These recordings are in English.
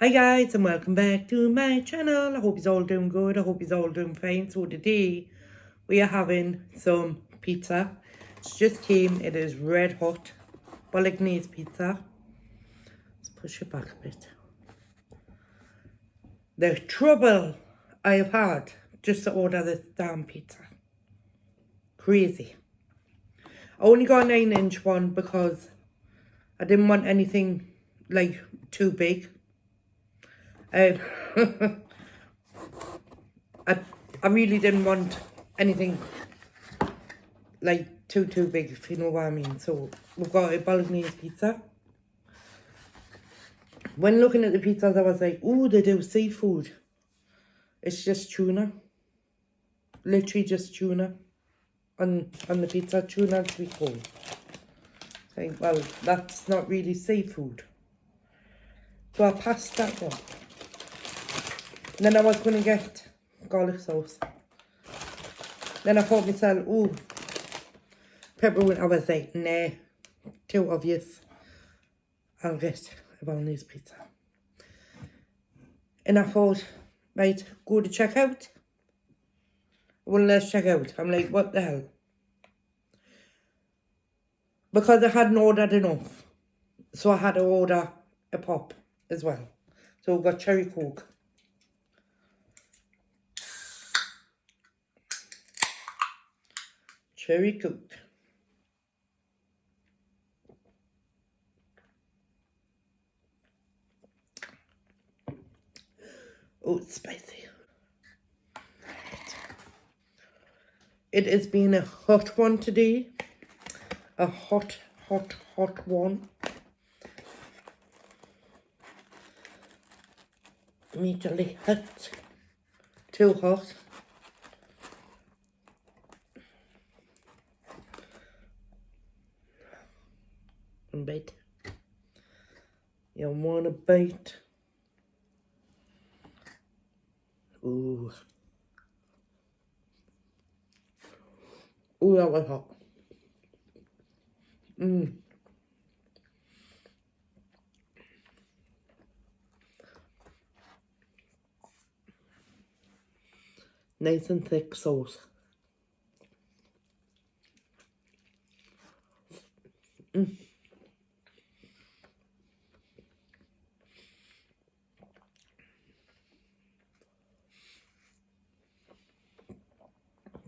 Hi guys and welcome back to my channel. I hope you're all doing good. I hope you're all doing fine. So today we are having some pizza. It's just came. It is red hot bolognese pizza. Let's push it back a bit. The trouble I have had just to order this damn pizza. Crazy. I only got a 9-inch one because I didn't want anything like too big. I really didn't want anything like too big, if you know what I mean. So we've got a bolognese pizza. When looking at the pizzas, I was like, oh, they do seafood. It's just tuna. Literally just tuna on the pizza, tuna and sweet corn. Saying, well, that's not really seafood. So I passed that one. And then I was going to get garlic sauce. Then I thought myself, oh, pepperoni. I was like, nah, too obvious. I'll get a bolognese pizza. And I thought, right, go to checkout. Well, let's check out. I'm like, what the hell? Because I hadn't ordered enough. So I had to order a pop as well. So we got cherry coke. Cherry coke. Oh, it's spicy. It has been a hot one today. A hot one. Immediately hot. Too hot. One bite. You want a bite? Ooh. Ooh, that was hot. Nice and thick sauce.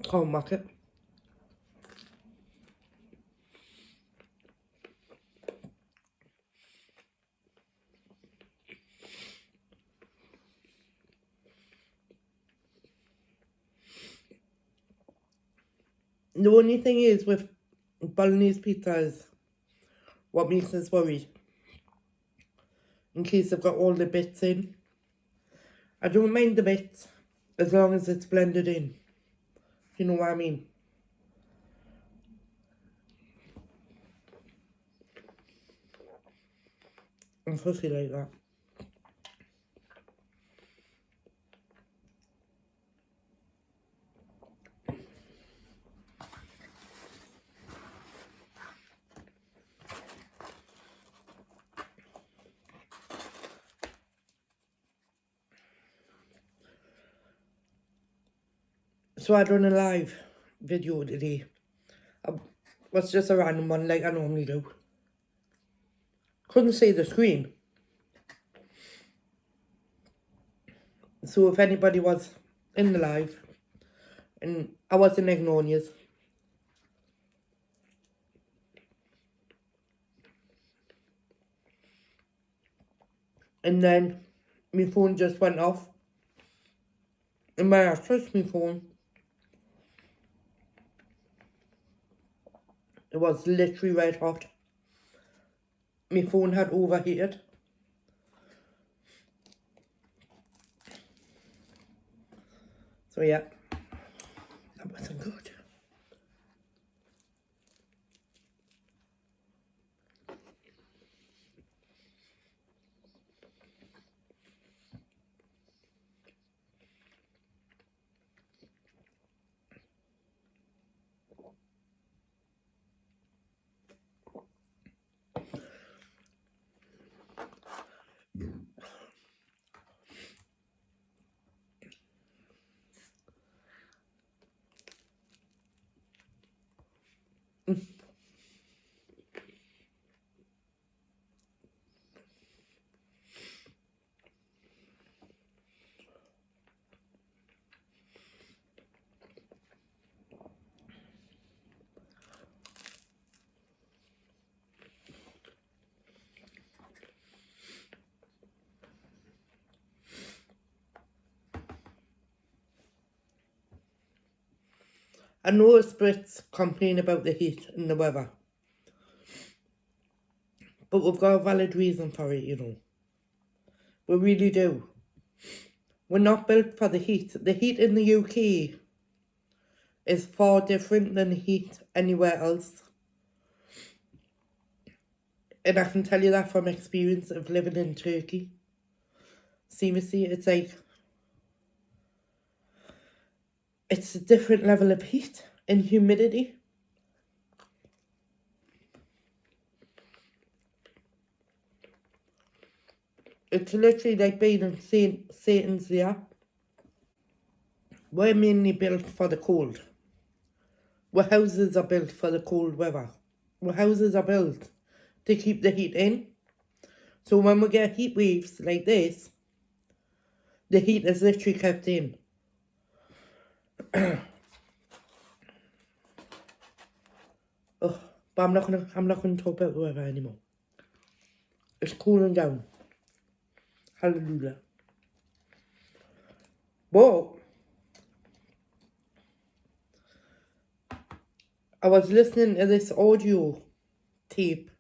Can't mock it. The only thing is with bolognese pizza is what makes us worried. In case I've got all the bits in. I don't mind the bits as long as it's blended in. You know what I mean? I'm fussy like that. So I done a live video today. It was just a random one like I normally do. Couldn't see the screen. So if anybody was in the live, and I wasn't ignoring you. And then my phone just went off. And when I touched my phone, it was literally red hot. My phone had overheated. So yeah, that wasn't good. I know Brits complain about the heat and the weather, but we've got a valid reason for it, you know. We really do. We're not built for the heat. The heat in the UK is far different than the heat anywhere else. And I can tell you that from experience of living in Turkey. Seriously, it's like, it's a different level of heat and humidity. It's literally like being in Satan's lair. We're mainly built for the cold. Our houses are built for the cold weather. Our houses are built to keep the heat in. So when we get heat waves like this, the heat is literally kept in. Oh, but I'm not gonna talk about the weather anymore. It's cooling down. Hallelujah. But I was listening to this audio tape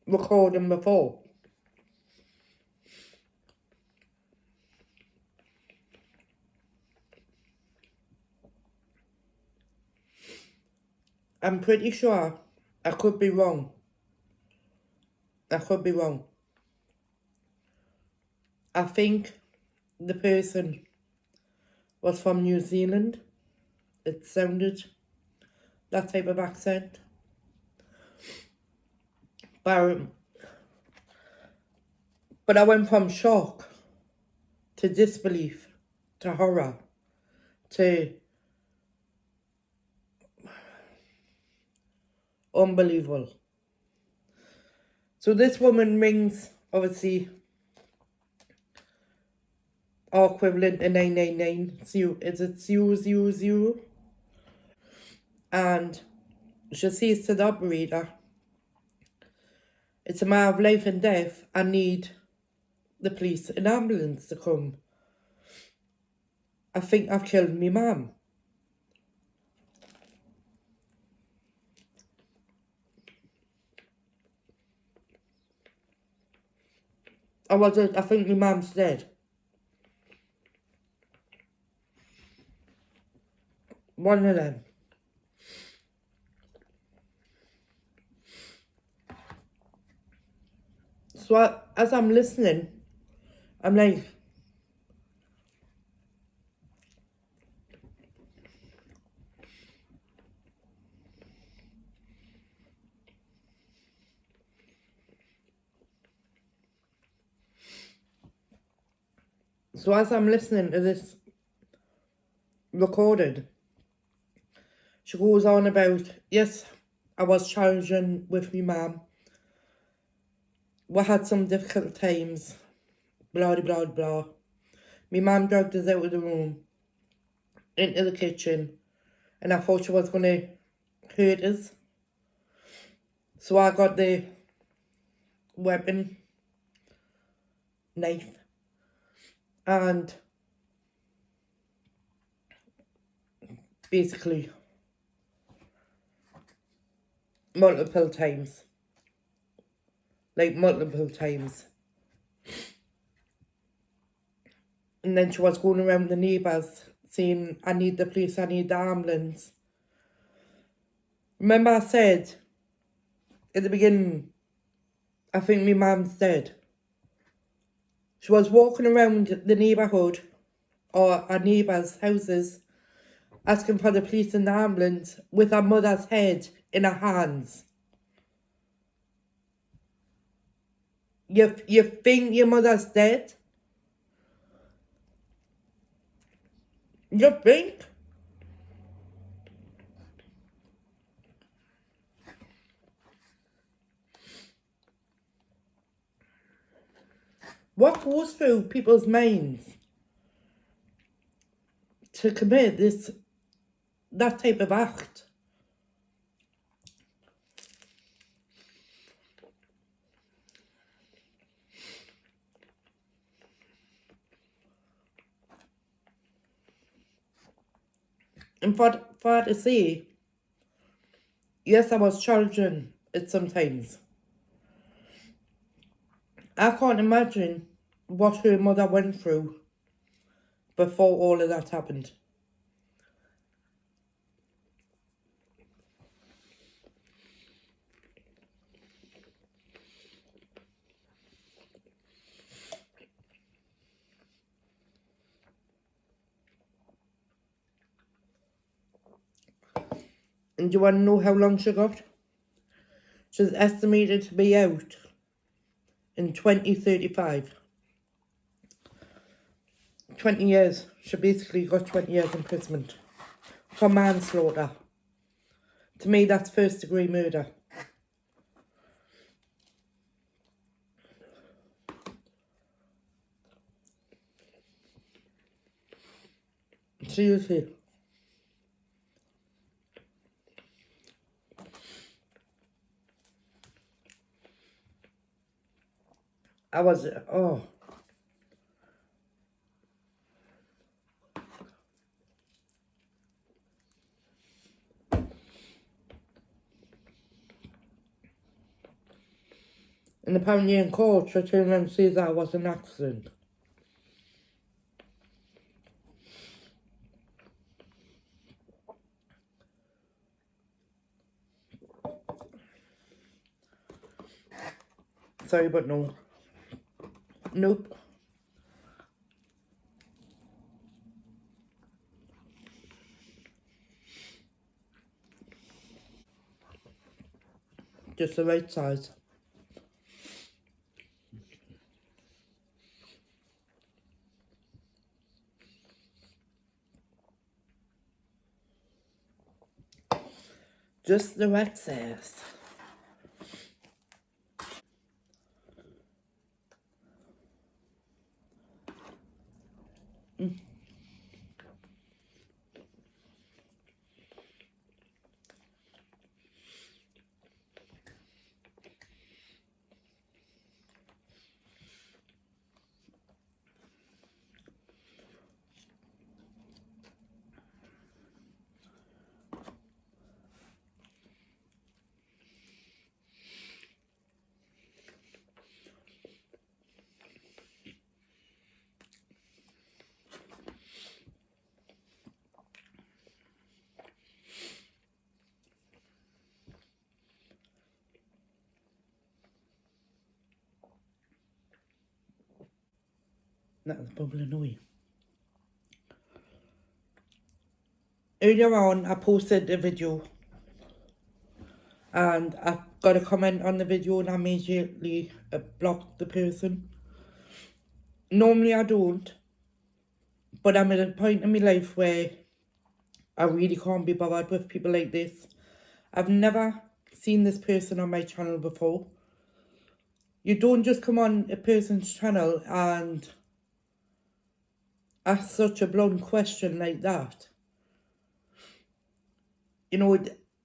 recording before. I'm pretty sure, I could be wrong. I think the person was from New Zealand. It sounded that type of accent. But I went from shock to disbelief to horror to unbelievable. So this woman rings, obviously, our equivalent to 999. Is it 000? And she says to the operator, it's a matter of life and death. I need the police and ambulance to come. I think I've killed me mum. I think my mum's dead. One of them. So as I'm listening, I'm like, so as I'm listening to this recorded, she goes on about, yes, I was challenging with my mum. We had some difficult times, blah, blah, blah. My mum dragged us out of the room, into the kitchen, and I thought she was going to hurt us. So I got the weapon, knife, and basically multiple times. And then she was going around the neighbours saying, I need the police, I need the ambulance. Remember I said at the beginning, I think my mum's dead. She was walking around the neighbourhood or our neighbours' houses asking for the police and the ambulance with her mother's head in her hands. You think your mother's dead? You think? What goes through people's minds to commit that type of act? And for her to say, yes, I was challenging it sometimes. I can't imagine what her mother went through before all of that happened. And do you want to know how long she got? She's estimated to be out in 2035. 20 years. She basically got 20 years imprisonment for manslaughter. To me, that's first degree murder. Seriously. I was, oh. And apparently in court, she turned around and says that was an accident. Sorry, but no. Nope. Just the right size. Just the right size. That's bubbling away. Earlier on, I posted a video and I got a comment on the video and I immediately blocked the person. Normally I don't, but I'm at a point in my life where I really can't be bothered with people like this. I've never seen this person on my channel before. You don't just come on a person's channel and ask such a blunt question like that. You know,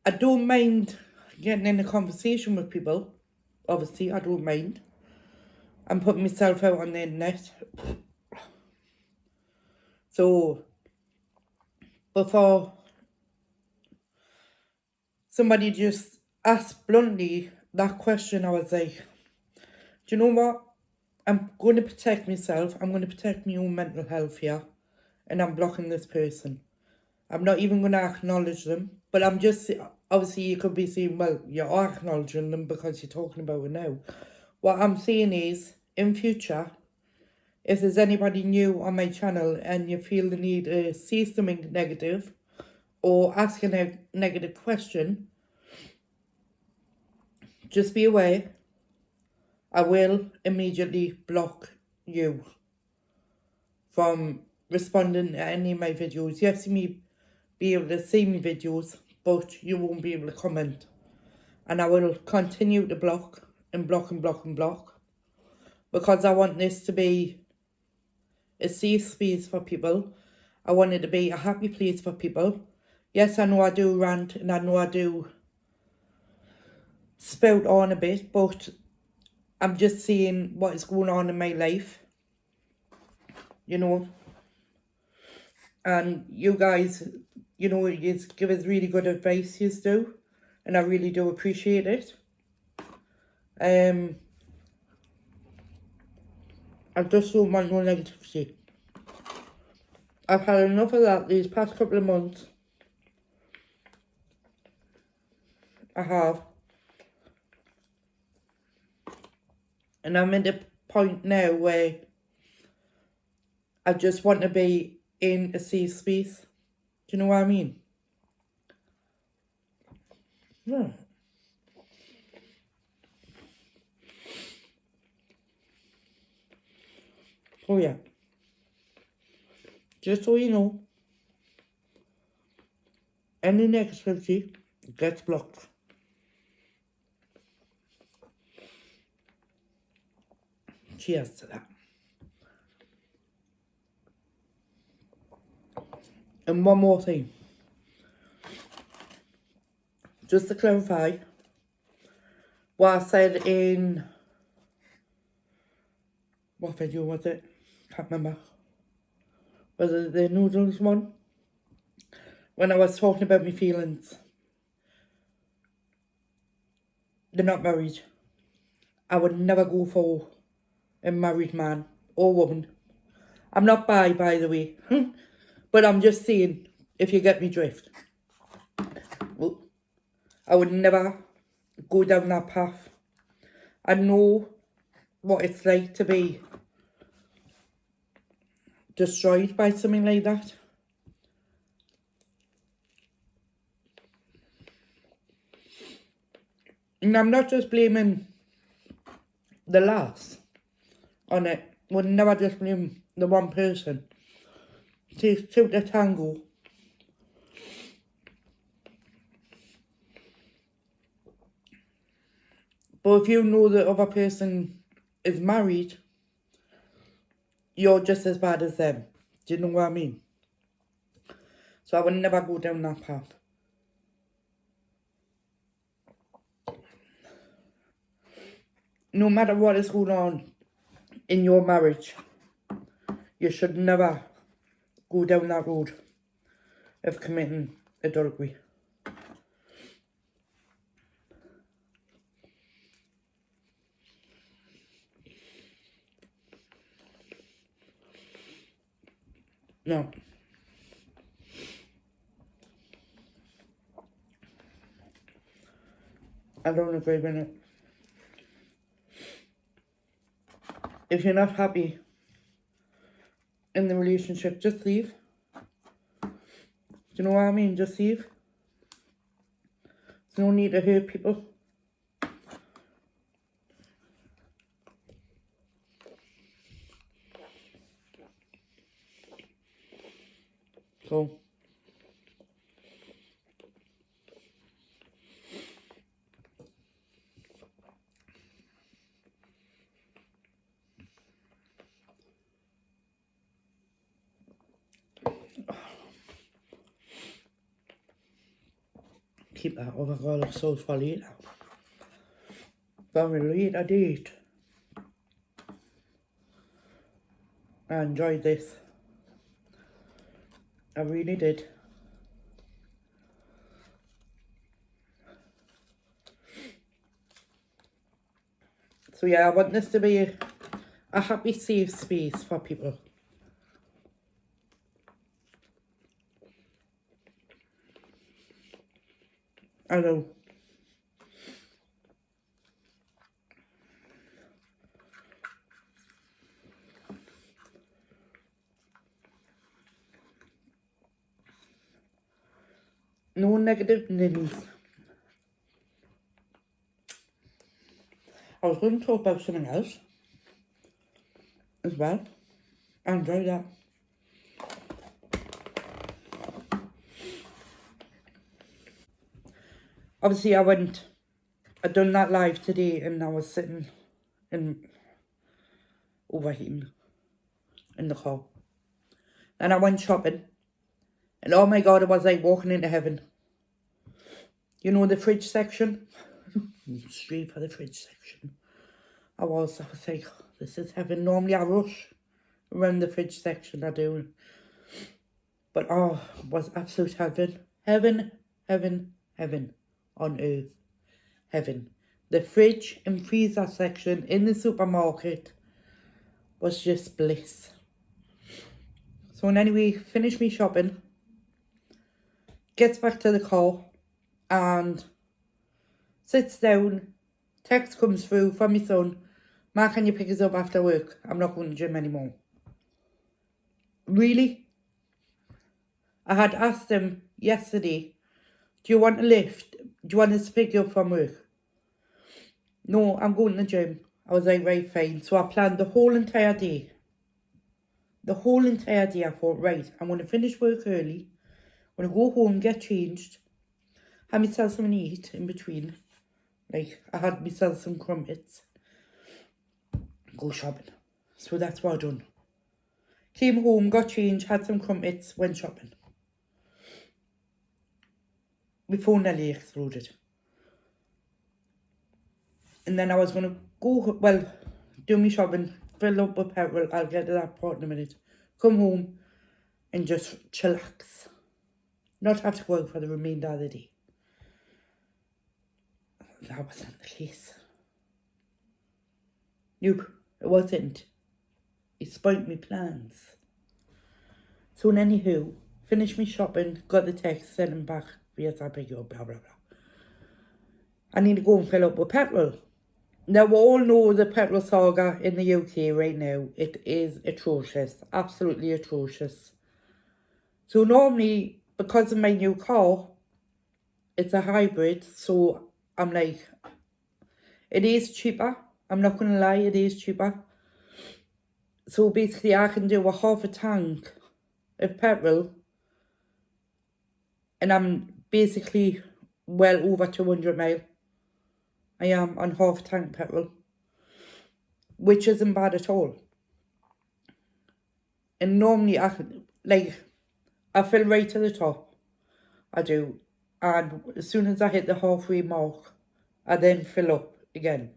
I don't mind getting in a conversation with people. Obviously, I don't mind. I'm putting myself out on the internet. So, before somebody just asked bluntly that question, I was like, do you know what? I'm going to protect myself. I'm going to protect my own mental health here. And I'm blocking this person. I'm not even going to acknowledge them. But I'm just, obviously you could be saying, well, you are acknowledging them because you're talking about it now. What I'm saying is, in future, if there's anybody new on my channel and you feel the need to say something negative or ask a negative question, just be aware, I will immediately block you from responding to any of my videos. Yes, you may be able to see my videos, but you won't be able to comment. And I will continue to block and block and block and block. because I want this to be a safe space for people. I want it to be a happy place for people. Yes, I know I do rant and I know I do spout on a bit, but I'm just saying what is going on in my life, you know. And you guys, you know, you give us really good advice, you do, and I really do appreciate it. I just don't want no negativity. I've had enough of that these past couple of months. I have. And I'm at the point now where I just want to be in a safe space. Do you know what I mean? Yeah. Oh yeah. Just so you know, any negativity gets blocked. Cheers to that. And one more thing. Just to clarify, what I said in, what video was it? Can't remember. Was it the noodles one? When I was talking about my feelings. They're not married. I would never go for a married man or woman. I'm not by the way. But I'm just saying, if you get me drift. Well, I would never go down that path. I know what it's like to be destroyed by something like that. And I'm not just blaming the lass on it. Would never just blame the one person. It takes two to tango. But if you know the other person is married, you're just as bad as them. Do you know what I mean? So I would never go down that path. No matter what is going on in your marriage, you should never go down that road of committing adultery. No. I don't agree with it. If you're not happy in the relationship, just leave. Do you know what I mean? Just leave. There's no need to hurt people. So, keep that other garlic sauce for later. Very late I did. I enjoyed this. I really did. So yeah, I want this to be a happy, safe space for people. I know. No negative ninnies. I was going to talk about something else as well. I enjoyed that. Obviously, I done that live today and I was sitting in overheating in the car. Then I went shopping. And oh my God, it was like walking into heaven. You know the fridge section? Straight for the fridge section. I was like, this is heaven. Normally I rush around the fridge section, I do. But oh, it was absolute heaven. Heaven, heaven, heaven on earth. Heaven. The fridge and freezer section in the supermarket was just bliss. So anyway, finished me shopping, gets back to the car and sits down. Text comes through from my son. Ma, can you pick us up after work? I'm not going to the gym anymore. Really? I had asked him yesterday, do you want a lift? Do you want us to pick you up from work? No, I'm going to the gym. I was like, right, fine. So I planned the whole entire day. The whole entire day I thought, right, I'm going to finish work early. I'm going to go home, get changed. Have myself something to eat in between. Like, I had myself some crumpets. Go shopping. So that's what I done. Came home, got changed, had some crumpets, went shopping. My phone nearly exploded. And then I was going to go, well, do my shopping, fill up with petrol. I'll get to that part in a minute. Come home and just chillax. Not have to go out for the remainder of the day. That wasn't the case. Nope, it wasn't. It spoilt my plans. So anywho, finished me shopping, got the text, sent him back. Yes, I'll pick you up, blah, blah, blah. I need to go and fill up with petrol. Now, we all know the petrol saga in the UK right now. It is atrocious. Absolutely atrocious. So normally, because of my new car, it's a hybrid. So I'm like, it is cheaper. I'm not going to lie, it is cheaper. So basically, I can do a half a tank of petrol. And I'm basically well over 200 miles. I am on half tank petrol, which isn't bad at all. And normally I fill right to the top. I do. And as soon as I hit the halfway mark, I then fill up again.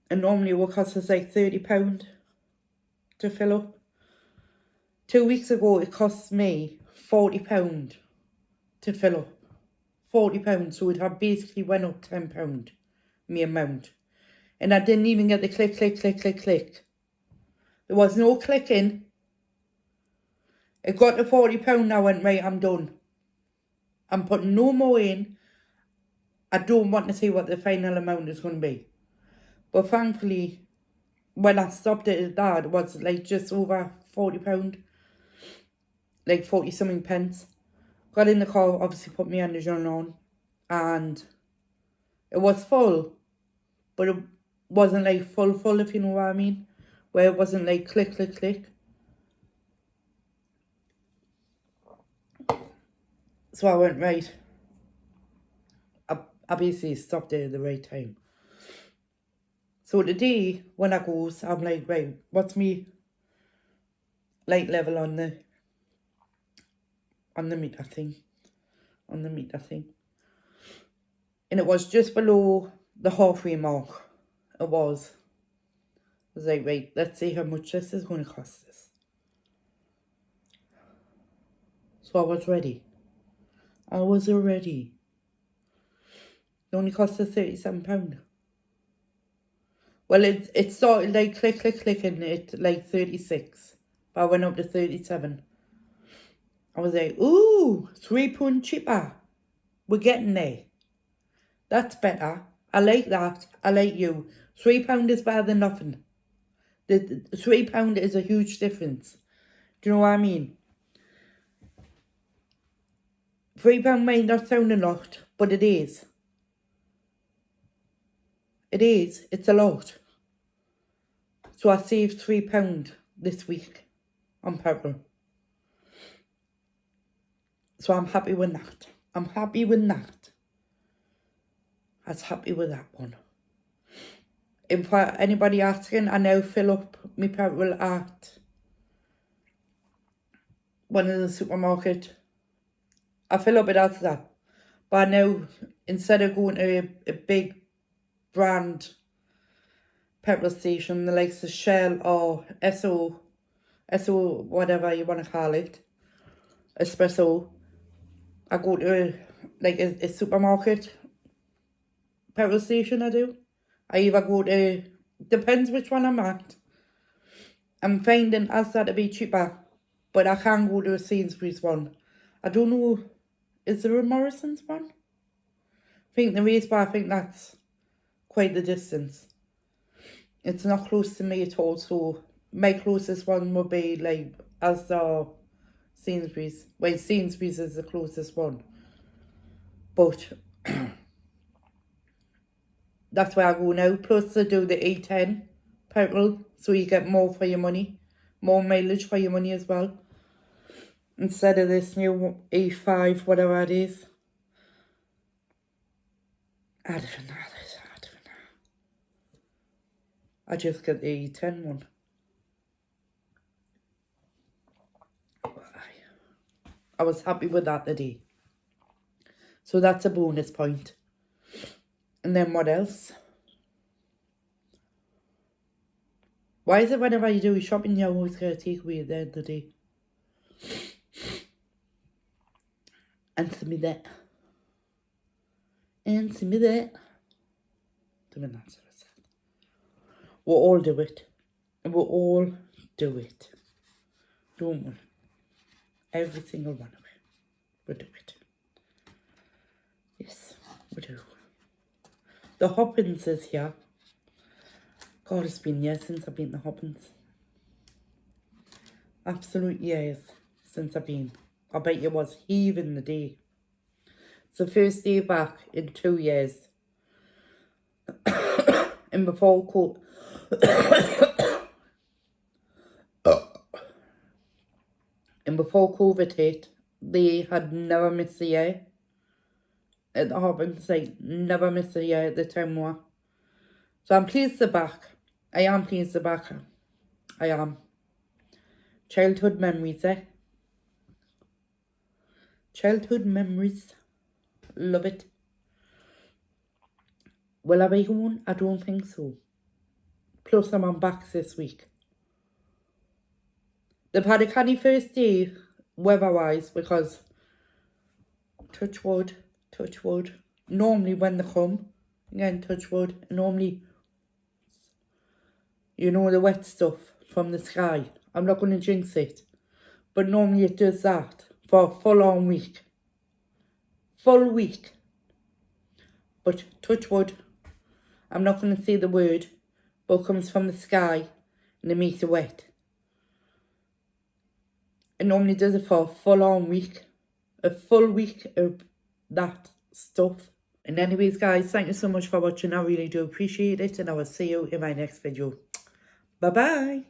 And normally it will cost us like £30 to fill up. 2 weeks ago it cost me £40 to fill up. £40, so it had basically went up £10, me amount. And I didn't even get the click. There was no clicking. It got to £40 and I went, right, I'm done. I'm putting no more in. I don't want to see what the final amount is going to be. But thankfully, when I stopped it at that, it was like just over £40. Like 40 something pence. Got in the car, obviously put my energy on. And it was full. But it wasn't like full, if you know what I mean. Where it wasn't like click. So I went, right. I basically stopped it at the right time. So today, when I goes, I'm like, right, what's me light level on the meter thing? On the meter thing. And it was just below the halfway mark. It was. I was like, right, let's see how much this is going to cost us. So I was ready. I was ready. It only cost us £37. Well, it started like clicking it like 36. But I went up to 37. I was like, ooh, £3 cheaper. We're getting there. That's better. I like that. I like you. £3 is better than nothing. The £3 is a huge difference. Do you know what I mean? £3 may not sound a lot, but it is. It is. It's a lot. So I saved £3 this week on petrol. So I'm happy with that. I'm happy with that. I was happy with that one. if anybody asking, I now fill up my petrol at one of the supermarket. I fill up it as that. But now, instead of going to a big brand petrol station, the likes of Shell or SO, whatever you want to call it, Espresso, I go to like a supermarket petrol station. I do. I either go to, depends which one I'm at. I'm finding Asda to be cheaper, but I can go to a Sainsbury's one. I don't know, is there a Morrison's one? I think there is, but I think that's quite the distance. It's not close to me at all, so my closest one would be like Asda, Sainsbury's. Well, Sainsbury's is the closest one. But that's where I go now. Plus they do the E10 petrol, so you get more for your money. More mileage for your money as well. Instead of this new E5, whatever it is. I don't know this, I don't know. I just get the E10 one. I was happy with that today. So that's a bonus point. And then what else? Why is it whenever you do your shopping, you always get a takeaway at the end of the day? Answer me that. Answer me that. Don't answer us. We'll all do it. We'll all do it. Don't we? Every single one of it. We'll do it. Yes, we do. The Hoppins is here. God, it's been years since I've been to Hoppins. Absolute years since I've been. I bet you was heaving the day. It's the first day back in 2 years. And before COVID hit, they had never missed a year. At the Hoppins site, never missed a year at the time war. So I'm pleased they're back. I am pleased they're back. I am. Childhood memories, eh? Childhood memories. Love it. Will I be going? I don't think so. Plus I'm on backs this week. They've had a canny first day, weather-wise, because touch wood. Normally when they come, again touch wood, normally, you know, the wet stuff from the sky. I'm not going to jinx it. But normally it does that for a full-on week. Full week. But touch wood, I'm not going to say the word, but it comes from the sky and it makes it wet. It normally does it for a full-on week. A full week of that stuff. And anyways, guys, thank you so much for watching. I really do appreciate it. And I will see you in my next video. Bye-bye.